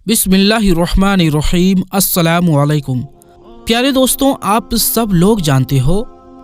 बिस्मिल्लाहिर्रहमानिर्रहीम। अस्सलामु अलैकुम। प्यारे दोस्तों, आप सब लोग जानते हो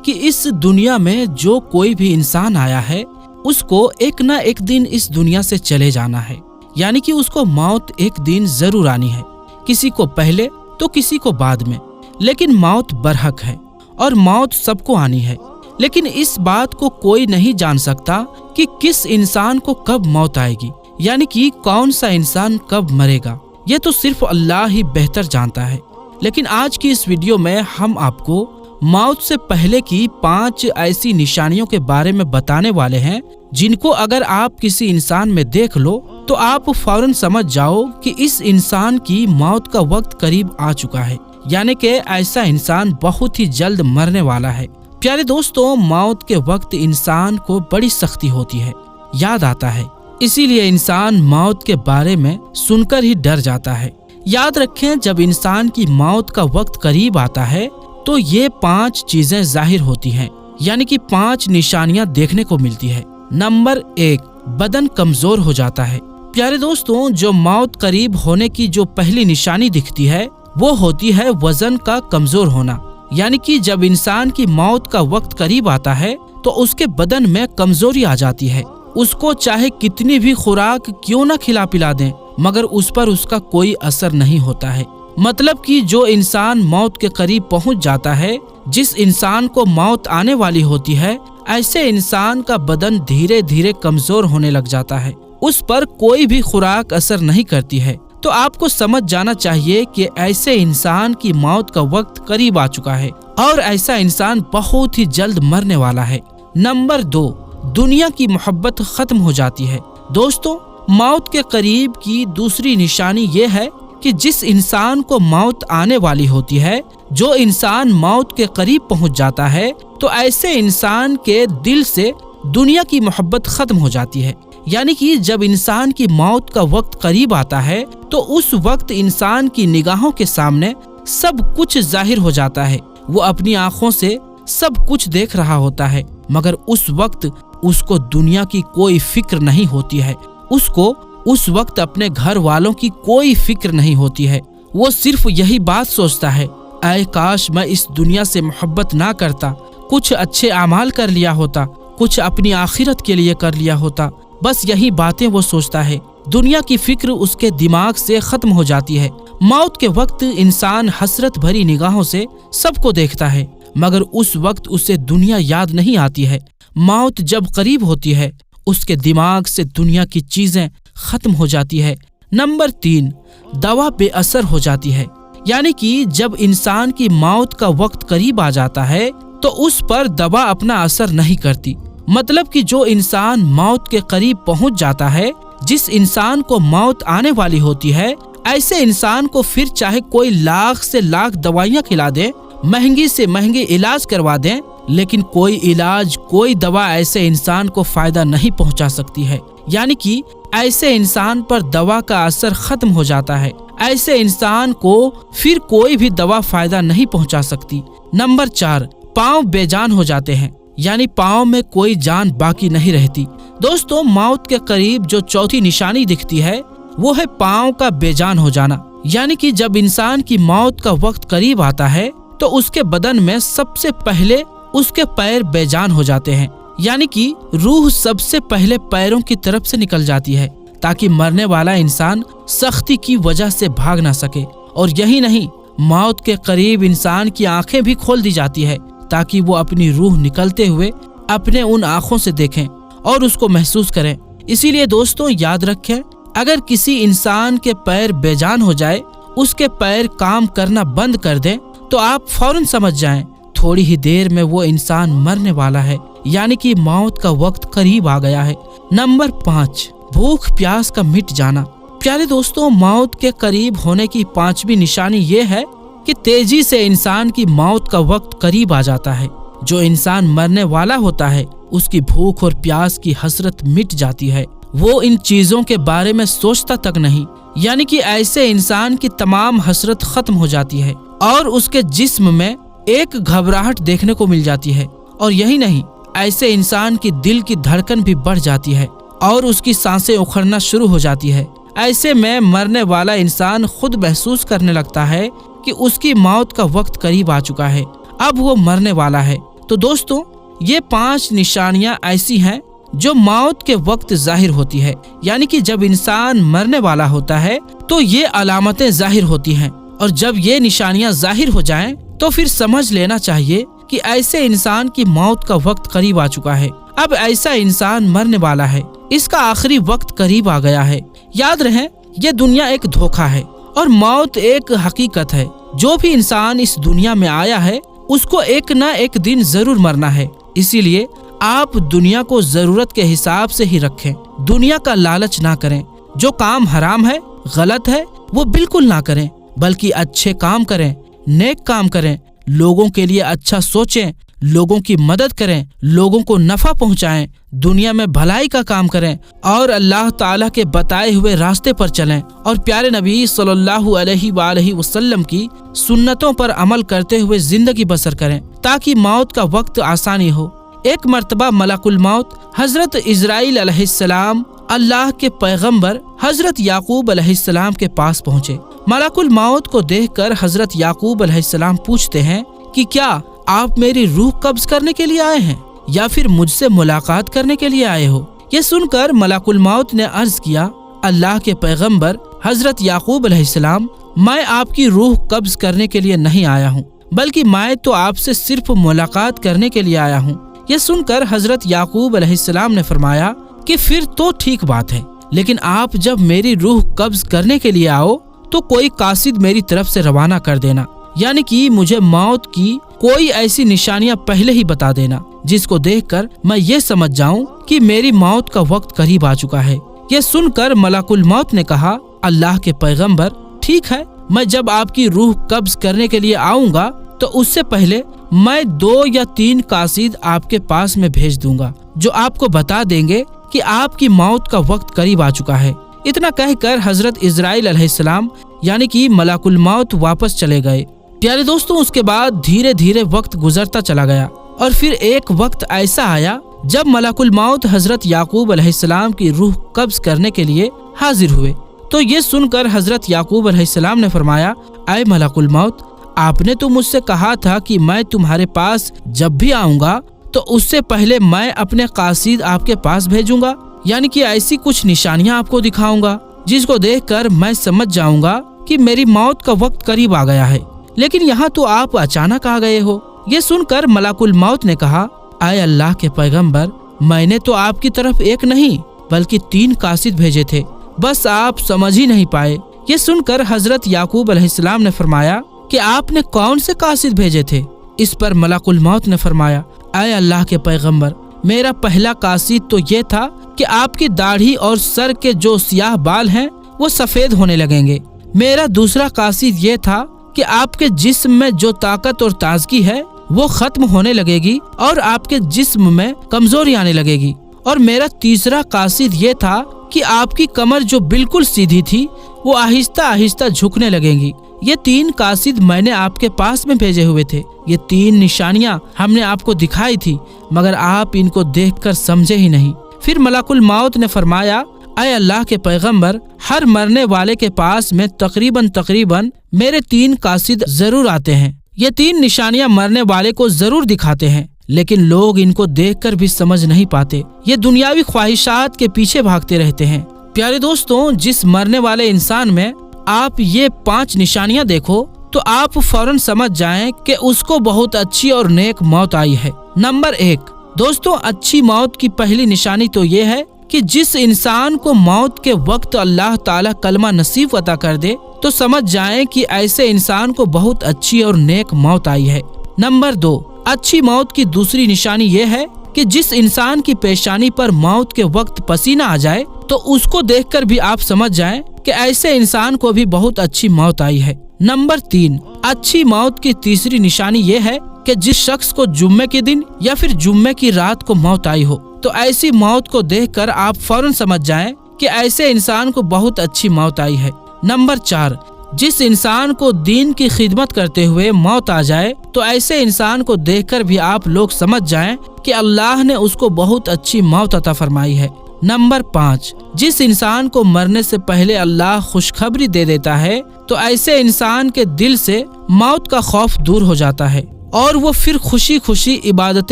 कि इस दुनिया में जो कोई भी इंसान आया है उसको एक ना एक दिन इस दुनिया से चले जाना है, यानी कि उसको मौत एक दिन जरूर आनी है। किसी को पहले तो किसी को बाद में, लेकिन मौत बरहक है और मौत सबको आनी है। लेकिन इस बात को कोई नहीं जान सकता कि किस इंसान को कब मौत आएगी, यानी कि कौन सा इंसान कब मरेगा। ये तो सिर्फ अल्लाह ही बेहतर जानता है। लेकिन आज की इस वीडियो में हम आपको मौत से पहले की 5 ऐसी निशानियों के बारे में बताने वाले हैं, जिनको अगर आप किसी इंसान में देख लो तो आप फौरन समझ जाओ कि इस इंसान की मौत का वक्त करीब आ चुका है, यानी कि ऐसा इंसान बहुत ही जल्द मरने वाला है। प्यारे दोस्तों, मौत के वक्त इंसान को बड़ी सख्ती होती है, याद आता है, इसीलिए इंसान मौत के बारे में सुनकर ही डर जाता है। याद रखें, जब इंसान की मौत का वक्त करीब आता है तो ये 5 चीजें जाहिर होती हैं, यानी कि 5 निशानियां देखने को मिलती है। नंबर 1, बदन कमजोर हो जाता है। प्यारे दोस्तों, जो मौत करीब होने की जो पहली निशानी दिखती है वो होती है वजन का कमजोर होना, यानी कि जब इंसान की मौत का वक्त करीब आता है तो उसके बदन में कमजोरी आ जाती है। उसको चाहे कितनी भी खुराक क्यों न खिला पिला दें, मगर उस पर उसका कोई असर नहीं होता है। मतलब कि जो इंसान मौत के करीब पहुंच जाता है, जिस इंसान को मौत आने वाली होती है, ऐसे इंसान का बदन धीरे धीरे कमजोर होने लग जाता है। उस पर कोई भी खुराक असर नहीं करती है। तो आपको समझ जाना चाहिए कि ऐसे इंसान की मौत का वक्त करीब आ चुका है और ऐसा इंसान बहुत ही जल्द मरने वाला है। नंबर 2, दुनिया की मोहब्बत खत्म हो जाती है। दोस्तों, मौत के करीब की दूसरी निशानी ये है कि जिस इंसान को मौत आने वाली होती है, जो इंसान मौत के करीब पहुंच जाता है, तो ऐसे इंसान के दिल से दुनिया की मोहब्बत खत्म हो जाती है। यानी कि जब इंसान की मौत का वक्त करीब आता है तो उस वक्त इंसान की निगाहों के सामने सब कुछ जाहिर हो जाता है। वो अपनी आंखों से सब कुछ देख रहा होता है, मगर उस वक्त उसको दुनिया की कोई फिक्र नहीं होती है। उसको उस वक्त अपने घर वालों की कोई फिक्र नहीं होती है। वो सिर्फ यही बात सोचता है, ऐ काश मैं इस दुनिया से मोहब्बत ना करता, कुछ अच्छे अमाल कर लिया होता, कुछ अपनी आखिरत के लिए कर लिया होता। बस यही बातें वो सोचता है। दुनिया की फिक्र उसके दिमाग से खत्म हो जाती है। मौत के वक्त इंसान हसरत भरी निगाहों से सबको देखता है, मगर उस वक्त उसे दुनिया याद नहीं आती है। मौत जब करीब होती है, उसके दिमाग से दुनिया की चीजें खत्म हो जाती है। नंबर 3, दवा बेअसर हो जाती है। यानी कि जब इंसान की मौत का वक्त करीब आ जाता है तो उस पर दवा अपना असर नहीं करती। मतलब कि जो इंसान मौत के करीब पहुंच जाता है, जिस इंसान को मौत आने वाली होती है, ऐसे इंसान को फिर चाहे कोई लाख से लाख दवाइयां खिला दे, महंगी से महंगी इलाज करवा दें, लेकिन कोई इलाज, कोई दवा ऐसे इंसान को फायदा नहीं पहुंचा सकती है। यानी कि ऐसे इंसान पर दवा का असर खत्म हो जाता है। ऐसे इंसान को फिर कोई भी दवा फायदा नहीं पहुंचा सकती। नंबर 4, पांव बेजान हो जाते हैं, यानी पांव में कोई जान बाकी नहीं रहती। दोस्तों, मौत के करीब जो चौथी निशानी दिखती है वो है पांव का बेजान हो जाना। यानी कि जब इंसान की मौत का वक्त करीब आता है तो उसके बदन में सबसे पहले उसके पैर बेजान हो जाते हैं। यानी कि रूह सबसे पहले पैरों की तरफ से निकल जाती है, ताकि मरने वाला इंसान सख्ती की वजह से भाग ना सके। और यही नहीं, मौत के करीब इंसान की आंखें भी खोल दी जाती है, ताकि वो अपनी रूह निकलते हुए अपने उन आंखों से देखें और उसको महसूस करें। इसीलिए दोस्तों, याद रखें, अगर किसी इंसान के पैर बेजान हो जाए, उसके पैर काम करना बंद कर दें, तो आप फौरन समझ जाएं थोड़ी ही देर में वो इंसान मरने वाला है, यानी कि मौत का वक्त करीब आ गया है। नंबर 5, भूख प्यास का मिट जाना। प्यारे दोस्तों, मौत के करीब होने की 5वीं निशानी ये है कि तेजी से इंसान की मौत का वक्त करीब आ जाता है। जो इंसान मरने वाला होता है, उसकी भूख और प्यास की हसरत मिट जाती है। वो इन चीजों के बारे में सोचता तक नहीं, यानी कि ऐसे इंसान की तमाम हसरत खत्म हो जाती है और उसके जिस्म में एक घबराहट देखने को मिल जाती है। और यही नहीं, ऐसे इंसान की दिल की धड़कन भी बढ़ जाती है और उसकी सांसें उखड़ना शुरू हो जाती है। ایسے میں مرنے والا انسان خود محسوس کرنے لگتا ہے کہ اس کی موت کا وقت قریب آ چکا ہے، اب وہ مرنے والا ہے۔ تو دوستوں، یہ 5 نشانیاں ایسی ہیں جو موت کے وقت ظاہر ہوتی ہے، یعنی کہ جب انسان مرنے والا ہوتا ہے تو یہ علامتیں ظاہر ہوتی ہیں، اور جب یہ نشانیاں ظاہر ہو جائیں تو پھر سمجھ لینا چاہیے کہ ایسے انسان کی موت کا وقت قریب آ چکا ہے، اب ایسا انسان مرنے والا ہے، اس کا آخری وقت قریب آ گیا ہے۔ یاد رہے، یہ دنیا ایک دھوکہ ہے اور موت ایک حقیقت ہے۔ جو بھی انسان اس دنیا میں آیا ہے اس کو ایک نہ ایک دن ضرور مرنا ہے، اسی لیے آپ دنیا کو ضرورت کے حساب سے ہی رکھیں، دنیا کا لالچ نہ کریں۔ جو کام حرام ہے، غلط ہے، وہ بالکل نہ کریں، بلکہ اچھے کام کریں، نیک کام کریں، لوگوں کے لیے اچھا سوچیں، لوگوں کی مدد کریں، لوگوں کو نفع پہنچائیں، دنیا میں بھلائی کا کام کریں اور اللہ تعالیٰ کے بتائے ہوئے راستے پر چلیں، اور پیارے نبی صلی اللہ علیہ وآلہ وسلم کی سنتوں پر عمل کرتے ہوئے زندگی بسر کریں تاکہ موت کا وقت آسانی ہو۔ ایک مرتبہ ملک الموت حضرت اسرائیل علیہ السلام اللہ کے پیغمبر حضرت یعقوب علیہ السلام کے پاس پہنچے۔ ملک الموت کو دیکھ کر حضرت یعقوب علیہ السلام پوچھتے ہیں کہ کیا آپ میری روح قبض کرنے کے لیے آئے ہیں یا پھر مجھ سے ملاقات کرنے کے لیے آئے ہو؟ یہ سن کر ملک الموت نے عرض کیا، اللہ کے پیغمبر حضرت یعقوب علیہ السلام، میں آپ کی روح قبض کرنے کے لیے نہیں آیا ہوں، بلکہ میں تو آپ سے صرف ملاقات کرنے کے لیے آیا ہوں۔ یہ سن کر حضرت یعقوب علیہ السلام نے فرمایا کہ پھر تو ٹھیک بات ہے، لیکن آپ جب میری روح قبض کرنے کے لیے آؤ تو کوئی قاصد میری طرف سے روانہ کر دینا، یعنی کہ مجھے موت کی کوئی ایسی نشانیاں پہلے ہی بتا دینا جس کو دیکھ کر میں یہ سمجھ جاؤں کہ میری موت کا وقت قریب آ چکا ہے۔ یہ سن کر ملک الموت نے کہا، اللہ کے پیغمبر، ٹھیک ہے، میں جب آپ کی روح قبض کرنے کے لیے آؤں گا تو اس سے پہلے میں 2 یا 3 قاصد آپ کے پاس میں بھیج دوں گا جو آپ کو بتا دیں گے کہ آپ کی موت کا وقت قریب آ چکا ہے۔ اتنا کہہ کر حضرت اسرائیل علیہ السلام یعنی کہ ملک الموت واپس چلے گئے۔ پیارے دوستوں، اس کے بعد دھیرے دھیرے وقت گزرتا چلا گیا، اور پھر ایک وقت ایسا آیا جب ملک الموت حضرت یعقوب علیہ السلام کی روح قبض کرنے کے لیے حاضر ہوئے۔ تو یہ سن کر حضرت یعقوب علیہ السلام نے فرمایا، اے ملک الموت، آپ نے تو مجھ سے کہا تھا کہ میں تمہارے پاس جب بھی آؤں گا تو اس سے پہلے میں اپنے قاصد آپ کے پاس بھیجوں گا، یعنی کہ ایسی کچھ نشانیاں آپ کو دکھاؤں گا جس کو دیکھ کر میں سمجھ جاؤں گا کہ میری موت کا وقت قریب آ گیا ہے، لیکن یہاں تو آپ اچانک آ گئے ہو۔ یہ سن کر ملک الموت نے کہا، اے اللہ کے پیغمبر، میں نے تو آپ کی طرف 1 نہیں بلکہ 3 قاصد بھیجے تھے، بس آپ سمجھ ہی نہیں پائے۔ یہ سن کر حضرت یعقوب علیہ السلام نے فرمایا کہ آپ نے کون سے قاصد بھیجے تھے؟ اس پر ملک الموت نے فرمایا، اے اللہ کے پیغمبر، میرا پہلا قاصد تو یہ تھا کہ آپ کی داڑھی اور سر کے جو سیاہ بال ہیں وہ سفید ہونے لگیں گے۔ میرا دوسرا قاصد یہ تھا کہ آپ کے جسم میں جو طاقت اور تازگی ہے وہ ختم ہونے لگے گی اور آپ کے جسم میں کمزوری آنے لگے گی۔ اور میرا تیسرا قاصد یہ تھا کہ آپ کی کمر جو بالکل سیدھی تھی وہ آہستہ آہستہ جھکنے لگیں گی۔ یہ 3 قاصد میں نے آپ کے پاس میں بھیجے ہوئے تھے۔ یہ 3 نشانیاں ہم نے آپ کو دکھائی تھی، مگر آپ ان کو دیکھ کر سمجھے ہی نہیں۔ پھر ملک الموت نے فرمایا، اے اللہ کے پیغمبر، ہر مرنے والے کے پاس میں تقریباً میرے 3 قاصد ضرور آتے ہیں۔ یہ 3 نشانیاں مرنے والے کو ضرور دکھاتے ہیں، لیکن لوگ ان کو دیکھ کر بھی سمجھ نہیں پاتے، یہ دنیاوی خواہشات کے پیچھے بھاگتے رہتے ہیں۔ پیارے دوستوں، جس مرنے والے انسان میں آپ یہ 5 نشانیاں دیکھو تو آپ فوراً سمجھ جائیں کہ اس کو بہت اچھی اور نیک موت آئی ہے۔ نمبر 1، دوستوں، اچھی موت کی پہلی نشانی تو یہ ہے کہ جس انسان کو موت کے وقت اللہ تعالیٰ کلمہ نصیب عطا کر دے تو سمجھ جائیں کہ ایسے انسان کو بہت اچھی اور نیک موت آئی ہے۔ نمبر 2، اچھی موت کی دوسری نشانی یہ ہے کہ جس انسان کی پیشانی پر موت کے وقت پسینہ آ جائے تو اس کو دیکھ کر بھی آپ سمجھ جائیں کہ ایسے انسان کو بھی بہت اچھی موت آئی ہے۔ نمبر 3، اچھی موت کی تیسری نشانی یہ ہے کہ جس شخص کو جمعے کے دن یا پھر جمعے کی رات کو موت آئی ہو تو ایسی موت کو دیکھ کر آپ فوراً سمجھ جائیں کہ ایسے انسان کو بہت اچھی موت آئی ہے۔ نمبر 4، جس انسان کو دین کی خدمت کرتے ہوئے موت آ جائے تو ایسے انسان کو دیکھ کر بھی آپ لوگ سمجھ جائیں کہ اللہ نے اس کو بہت اچھی موت عطا فرمائی ہے۔ नंबर 5, जिस इंसान को मरने से पहले अल्लाह खुशखबरी दे देता है तो ऐसे इंसान के दिल से मौत का खौफ दूर हो जाता है और वो फिर खुशी खुशी इबादत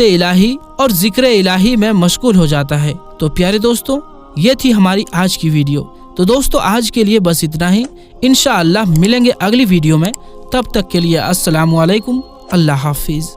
इलाही और जिक्र इलाही में मशगूल हो जाता है। तो प्यारे दोस्तों, ये थी हमारी आज की वीडियो। तो दोस्तों, आज के लिए बस इतना ही। इंशाअल्लाह मिलेंगे अगली वीडियो में। तब तक के लिए अस्सलामु अलैकुम, अल्लाह हाफिज।